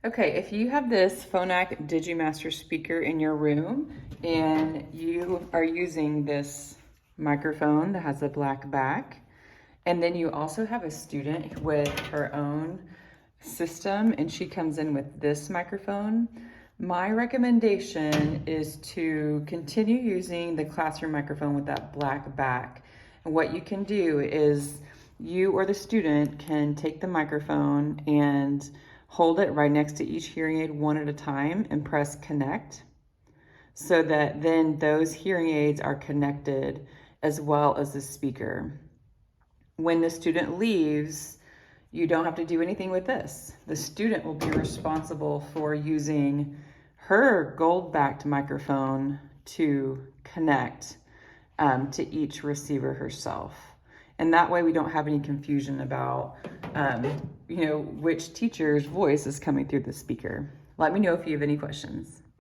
Okay, if you have this Phonak Digimaster speaker in your room and you are using this microphone that has a black back, and then you also have a student with her own system and she comes in with this microphone, my recommendation is to continue using the classroom microphone with that black back. And what you can do is you or the student can take the microphone and hold it right next to each hearing aid one at a time and press connect, so that then those hearing aids are connected as well as the speaker. When the student leaves, you don't have to do anything with this. The student will be responsible for using her gold-backed microphone to connect to each receiver herself. And that way we don't have any confusion about, which teacher's voice is coming through the speaker. Let me know if you have any questions.